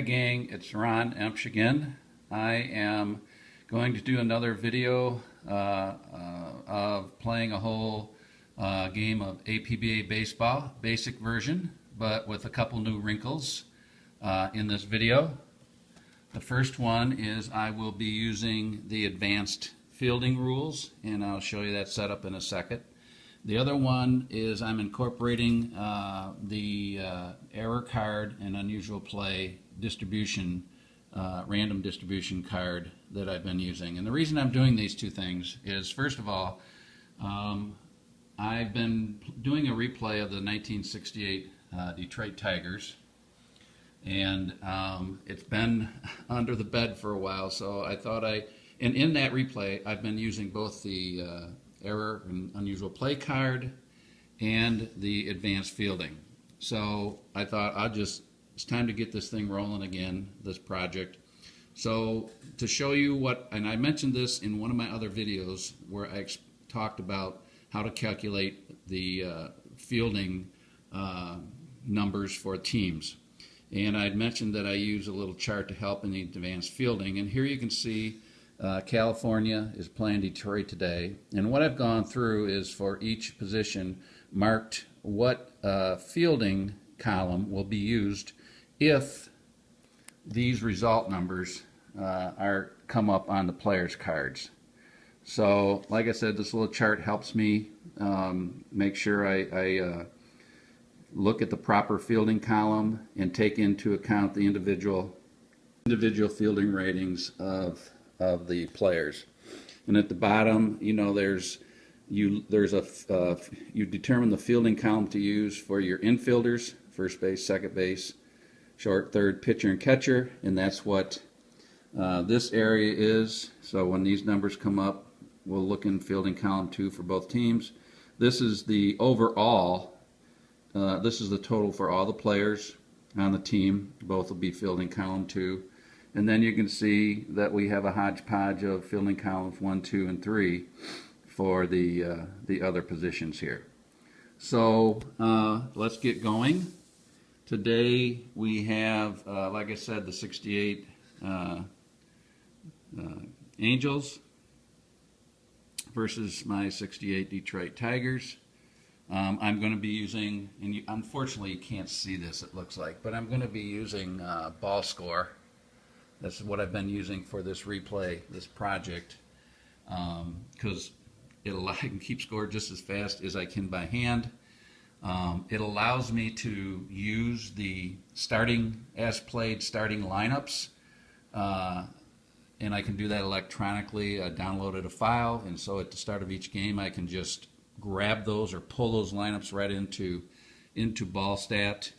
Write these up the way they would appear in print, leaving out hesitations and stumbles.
Gang, it's Ron Empsch again. I am going to do another video of playing a whole game of APBA baseball, basic version, but with a couple new wrinkles in this video. The first one is I will be using the advanced fielding rules, and I'll show you that setup in a second. The other one is I'm incorporating the error card and unusual play distribution, random distribution card that I've been using. And the reason I'm doing these two things is, first of all, I've been doing a replay of the 1968 Detroit Tigers, and it's been under the bed for a while, so I thought and in that replay I've been using both the error and unusual play card and the advanced fielding. So I thought it's time to get this thing rolling again, this project. So to show you and I mentioned this in one of my other videos where I talked about how to calculate the fielding numbers for teams. And I'd mentioned that I use a little chart to help in the advanced fielding. And here you can see California is playing Detroit today, and what I've gone through is for each position marked what fielding column will be used if these result numbers come up on the players' cards. So like I said, this little chart helps me make sure I look at the proper fielding column and take into account the individual fielding ratings of the players. And at the bottom, you know, you determine the fielding column to use for your infielders, first base, second base, short, third, pitcher, and catcher, and that's what this area is. So when these numbers come up, we'll look in fielding column 2 for both teams. This is the overall, this is the total for all the players on the team. Both will be fielding column 2. And then you can see that we have a hodgepodge of fielding columns 1, 2, and 3 for the other positions here. So let's get going. Today we have, like I said, the 68 Angels versus my 68 Detroit Tigers. I'm going to be using, and unfortunately you can't see this, it looks like, but I'm going to be using ball score. This is what I've been using for this replay, this project, because I can keep score just as fast as I can by hand. It allows me to use the as played starting lineups, and I can do that electronically. I downloaded a file, and so at the start of each game I can just grab those or pull those lineups right into ball stat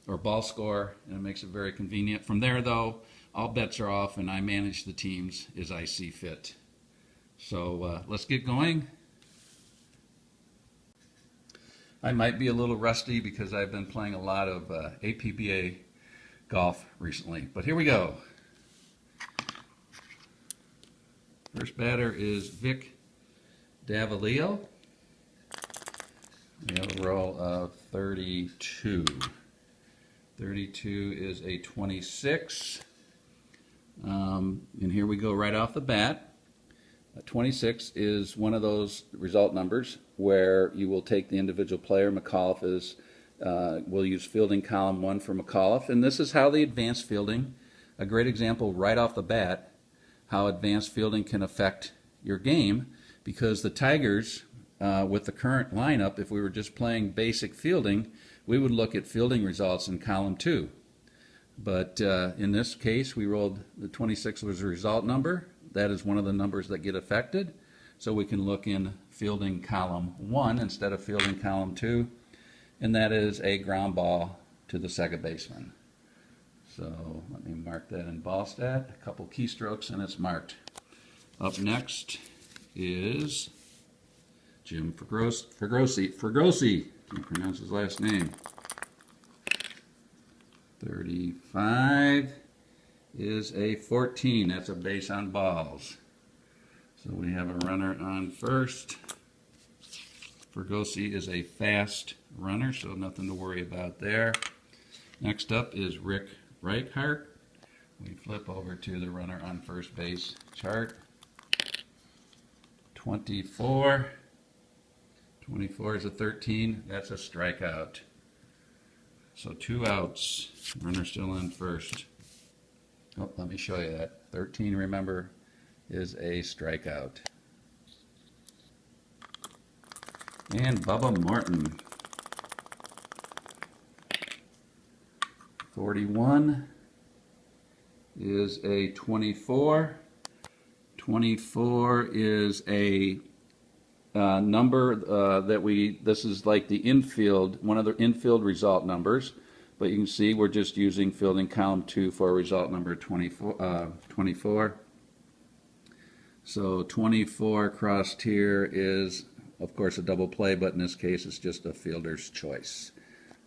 or ball score, and it makes it very convenient. From there, though, all bets are off, and I manage the teams as I see fit. So let's get going. I might be a little rusty because I've been playing a lot of APBA golf recently, but here we go. First batter is Vic Davalillo. We have a roll of 32. 32 is a 26. And here we go right off the bat. 26 is one of those result numbers where you will take the individual player. McAuliffe we'll use fielding column 1 for McAuliffe, and this is how the advanced fielding, a great example right off the bat, how advanced fielding can affect your game, because the Tigers, with the current lineup, if we were just playing basic fielding, we would look at fielding results in column 2. But in this case, we rolled the 26 was a result number. That is one of the numbers that get affected. So we can look in fielding column 1 instead of fielding column 2. And that is a ground ball to the second baseman. So let me mark that in ball stat. A couple keystrokes and it's marked. Up next is Jim Fregosi. Can't pronounce his last name. 35 is a 14. That's a base on balls. So we have a runner on first. Fregosi is a fast runner, so nothing to worry about there. Next up is Rick Reichart. We flip over to the runner on first base chart. 24. 24 is a 13. That's a strikeout. So 2 outs. Runner still on first. Oh, let me show you that. 13, remember, is a strikeout. And Bubba Morton. 41 is a 24. 24 is a number this is like the infield, one of the infield result numbers. But you can see we're just using fielding column 2 for result number 24. So 24 crossed here is, of course, a double play, but in this case it's just a fielder's choice.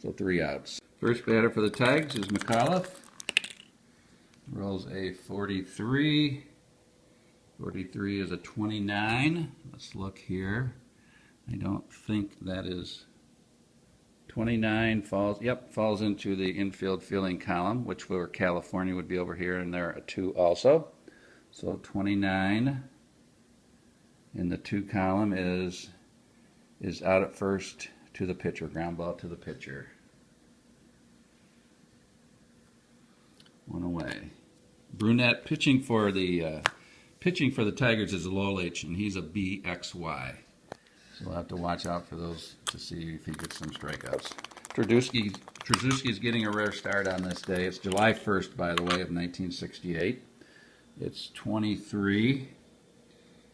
So 3 outs. First batter for the Tags is McAuliffe. Rolls a 43. 43 is a 29. Let's look here. I don't think that is 29 falls into the infield fielding column, which for California would be over here, and there are 2 also. So 29 in the 2 column is out at first to the pitcher, ground ball to the pitcher. 1 away. Brunette pitching for the Tigers is a low H, and he's a BXY. So we'll have to watch out for those to see if he gets some strikeouts. Trzaskowski's getting a rare start on this day. It's July 1st, by the way, of 1968. It's 23.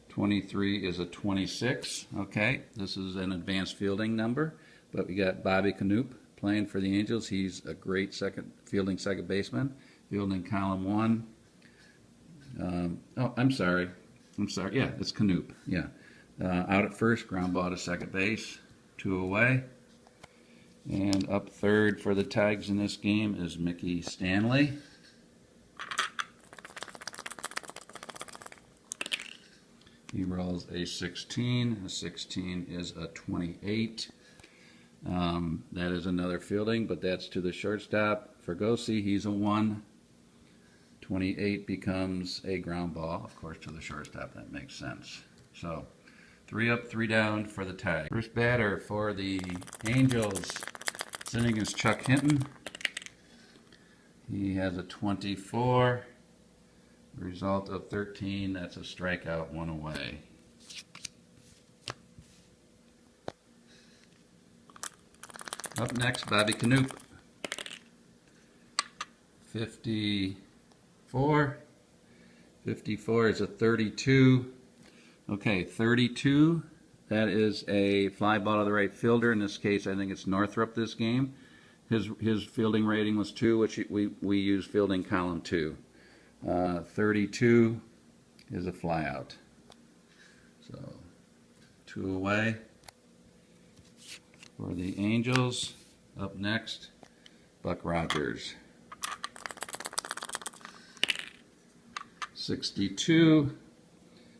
23 is a 26. Okay, this is an advanced fielding number, but we got Bobby Knoop playing for the Angels. He's a great fielding second baseman. Fielding column 1. I'm sorry. Yeah, it's Knoop. Yeah. Out at first, ground ball to second base, 2 away. And up third for the Tags in this game is Mickey Stanley. He rolls a 16. A 16 is a 28. That is another fielding, but that's to the shortstop. Fergosi, he's a 1. 28 becomes a ground ball, of course, to the shortstop. That makes sense. So 3 up, 3 down for the Tag. First batter for the Angels, sitting is Chuck Hinton. He has a 24. Result of 13, that's a strikeout, 1 away. Up next, Bobby Knoop. 54. 54 is a 32. Okay, 32. That is a fly ball to the right fielder. In this case, I think it's Northrup this game. His fielding rating was 2, which we use fielding column 2. 32 is a fly out. So 2 away for the Angels. Up next, Buck Rogers. 62.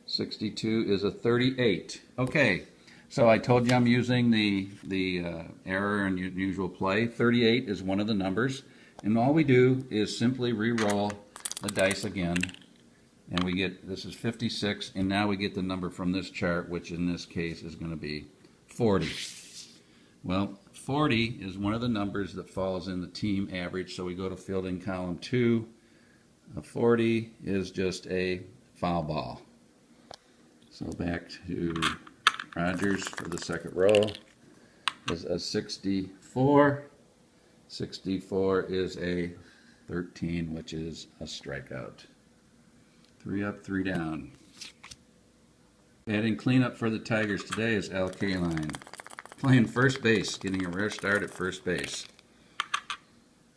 62 is a 38. Okay, so I told you I'm using the error and usual play. 38 is one of the numbers, and all we do is simply re-roll the dice again, and we get, this is 56, and now we get the number from this chart, which in this case is going to be 40. Well, 40 is one of the numbers that falls in the team average, so we go to fielding column 2. A 40 is just a foul ball. So back to Rogers for the second row is a 64. 64 is a 13, which is a strikeout. 3 up, 3 down. Adding cleanup for the Tigers today is Al Kaline. Playing first base, getting a rare start at first base.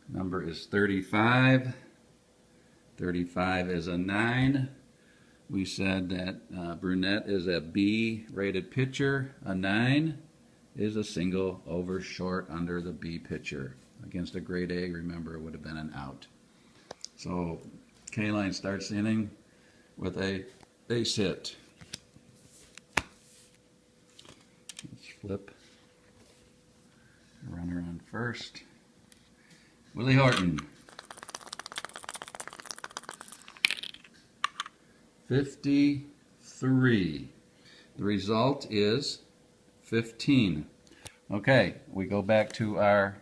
Number is 35. 35 is a 9. We said that Brunette is a B-rated pitcher. A 9 is a single over short under the B pitcher. Against a grade A, remember, it would have been an out. So Kaline starts the inning with a base hit. Let's flip. Runner on first. Willie Horton. 53. The result is 15. Okay, we go back to our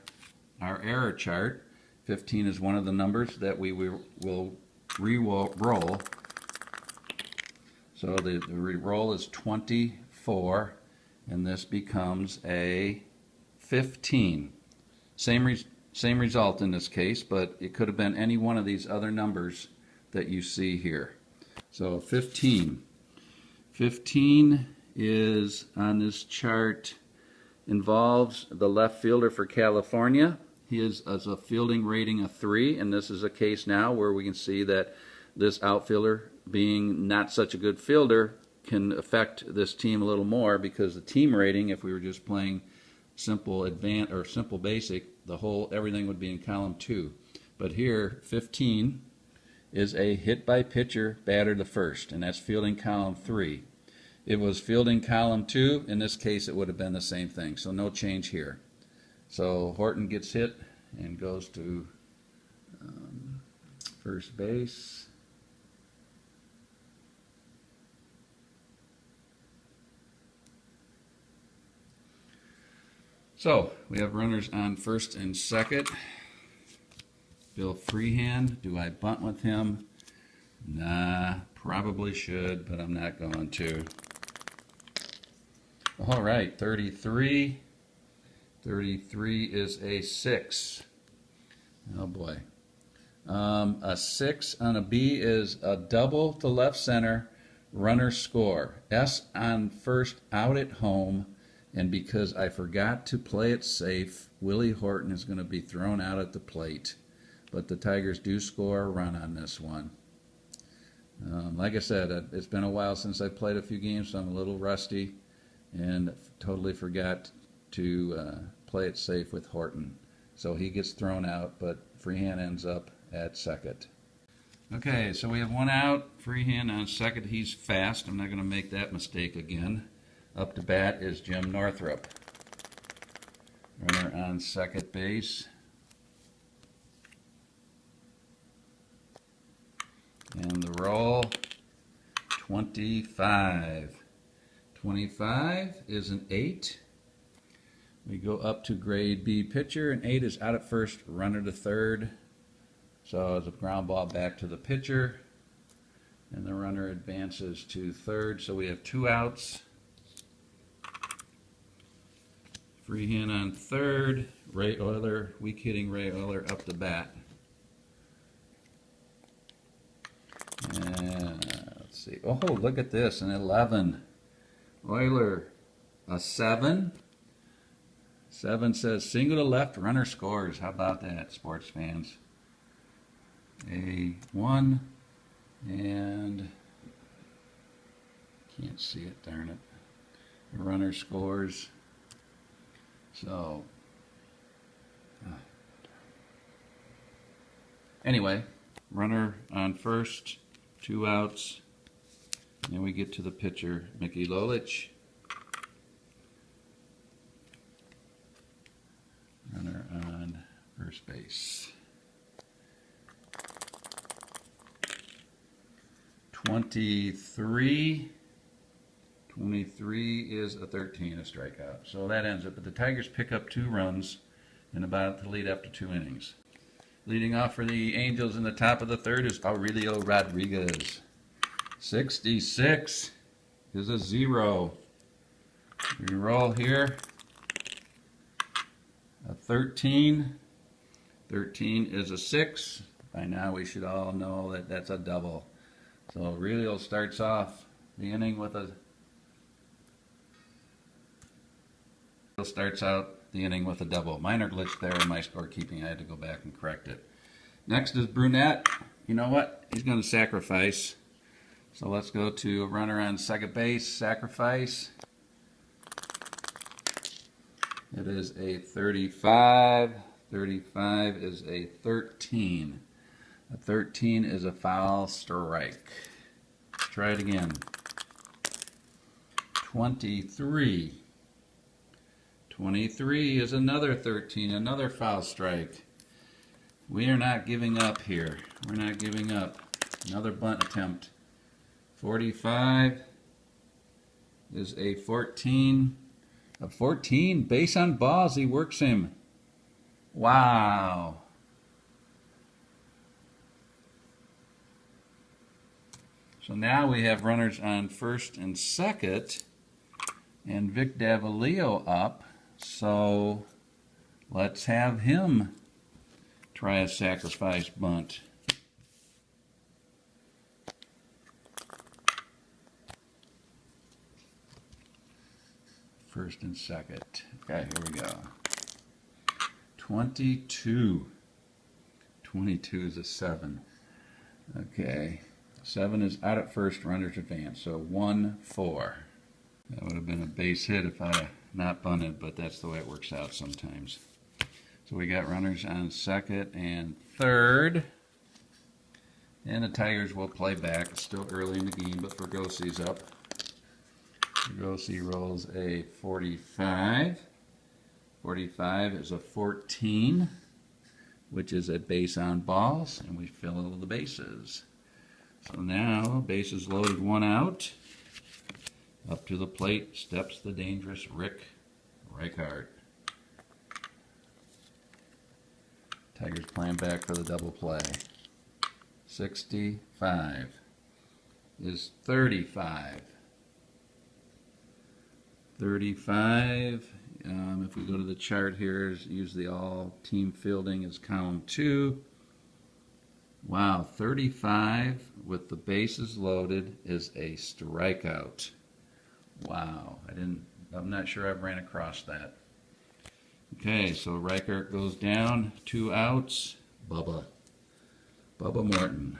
error chart. 15 is one of the numbers that we will re-roll. So the re-roll is 24, and this becomes a 15. Same result in this case, but it could have been any one of these other numbers that you see here. So 15. 15 is, on this chart, involves the left fielder for California. He is a fielding rating of 3, and this is a case now where we can see that this outfielder, being not such a good fielder, can affect this team a little more, because the team rating, if we were just playing simple advanced or simple basic, everything would be in column 2. But here, 15 is a hit by pitcher, batter to first, and that's fielding column 3. It was fielding column 2. In this case, it would have been the same thing, so no change here. So Horton gets hit and goes to first base. So we have runners on first and second. Bill Freehand, do I bunt with him? Nah, probably should, but I'm not going to. All right, 33. 33 is a 6. Oh boy. A 6 on a B is a double to left center, runner score. S on first, out at home, and because I forgot to play it safe, Willie Horton is going to be thrown out at the plate. But the Tigers do score a run on this one. Like I said, it's been a while since I played a few games, so I'm a little rusty, and totally forgot to play it safe with Horton. So he gets thrown out, but Freehand ends up at second. Okay, so we have one out. Freehand on second. He's fast. I'm not going to make that mistake again. Up to bat is Jim Northrup. Runner on second base. And the roll, 25. 25 is an 8. We go up to grade B pitcher, and 8 is out at first, runner to third. So it's a ground ball back to the pitcher, and the runner advances to third. So we have 2 outs. Freehand on third. Ray Euler, weak hitting Ray Euler up the bat. And let's see. Oh, look at this, an 11. Euler, a 7. 7 says single to left, runner scores. How about that, sports fans? A 1, and can't see it, darn it. The runner scores. So, anyway, runner on first, 2 outs. Then we get to the pitcher, Mickey Lolich. Runner on first base. 23. 23 is a 13, a strikeout. So that ends it. But the Tigers pick up 2 runs in about the lead after 2 innings. Leading off for the Angels in the top of the third is Aurelio Rodriguez. 66 is a 0. We roll here. A 13. 13 is a 6. By now we should all know that that's a double. So Aurelio starts off the inning with a double. Minor glitch there in my scorekeeping. I had to go back and correct it. Next is Brunette. You know what? He's going to sacrifice. So let's go to a runner on second base. Sacrifice. It is a 35. 35 is a 13. A 13 is a foul strike. Try it again. 23. 23 is another 13, another foul strike. We are not giving up here. We're not giving up. Another bunt attempt 45 is a 14. A 14, base on balls, he works him. Wow. So now we have runners on first and second, and Vic Davalillo up. So let's have him try a sacrifice bunt. First and second. Okay, here we go. 22. 22 is a 7. Okay. 7 is out at first, runners advance. So 1-4. That would have been a base hit if I had not bunted, but that's the way it works out sometimes. So we got runners on second and third. And the Tigers will play back. It's still early in the game, but Fergosi's up. Fergosi rolls a 45. 45 is a 14, which is a base on balls, and we fill all the bases. So now, bases loaded, 1 out. Up to the plate steps the dangerous Rick Reichart. Tigers playing back for the double play. 65 is 35. 35, if we go to the chart here, is usually all team fielding is column 2. Wow, 35 with the bases loaded is a strikeout. Wow, I'm not sure I've ran across that. Okay, so Reichert goes down, 2 outs. Bubba Morton.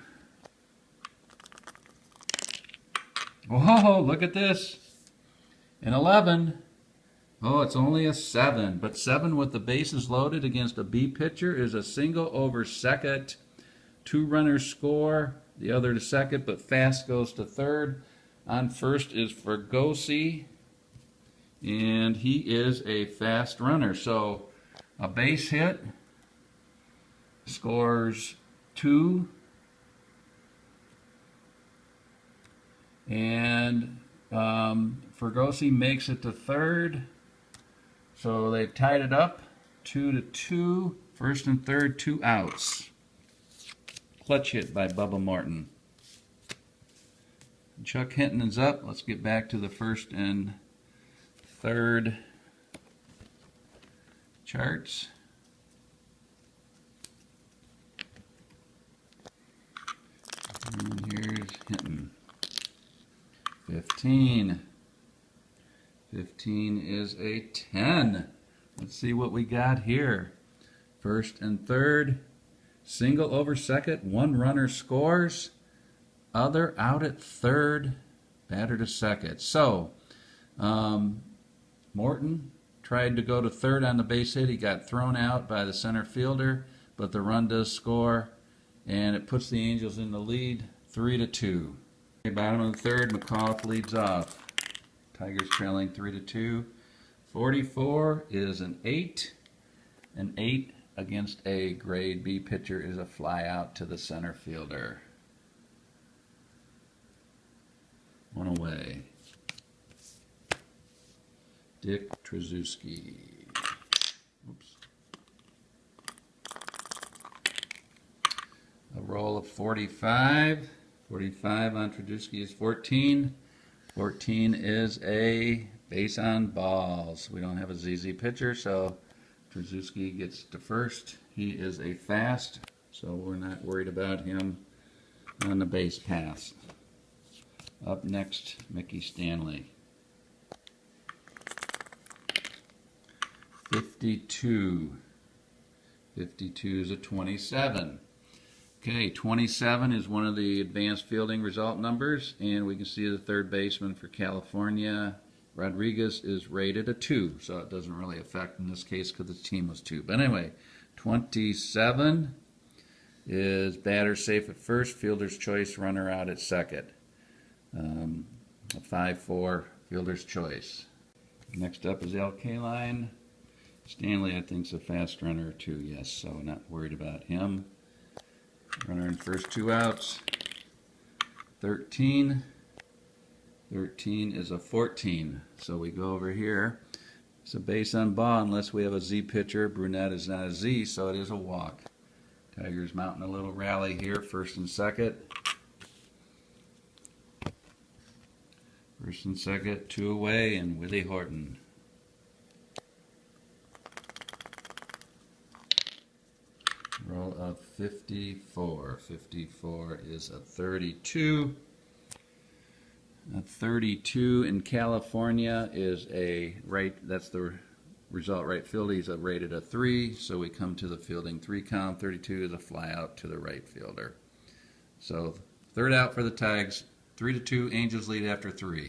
Whoa, look at this. An 11. Oh, it's only a 7. But 7 with the bases loaded against a B pitcher is a single over second. 2 runners score. The other to second, but Fast goes to third. On first is Fergosi. And he is a fast runner. So a base hit scores 2. And Fergosi makes it to third. So they've tied it up 2-2. First and third, 2 outs. Clutch hit by Bubba Morton. Chuck Hinton is up. Let's get back to the first and third charts. And here's Hinton. 15. 15 is a 10. Let's see what we got here. First and third, single over second, 1 runner scores, other out at third, batter to second. So, Morton tried to go to third on the base hit. He got thrown out by the center fielder, but the run does score, and it puts the Angels in the lead, 3-2. Bottom of the third, McAuliffe leads off. Tigers trailing 3-2. 44 is an 8. An 8 against a grade B pitcher is a fly out to the center fielder. 1 away. Dick Tracewski. Oops. A roll of 45. 45 on Tracewski is 14. 14 is a base on balls. We don't have a ZZ pitcher, so Tracewski gets to first. He is a fast, so we're not worried about him on the base pass. Up next, Mickey Stanley. 52. 52 is a 27. Okay, 27 is one of the advanced fielding result numbers, and we can see the third baseman for California, Rodriguez, is rated a 2, so it doesn't really affect in this case because the team was 2. But anyway, 27 is batter safe at first, fielder's choice, runner out at second. A 5-4, fielder's choice. Next up is LK line. Stanley, I think, is a fast runner too, yes, so not worried about him. Runner in first, 2 outs. 13 13 is a 14. So we go over here. It's a base on ball unless we have a Z pitcher. Brunette is not a Z, so it is a walk. Tigers mounting a little rally here, first and second. First and second, 2 away, and Willie Horton. Roll of 54. 54 is a 32. A 32 in California is a right, that's the result right field. He's rated a 3, so we come to the fielding 3 count. 32 is a fly out to the right fielder. So third out for the Tags. 3-2, Angels lead after 3.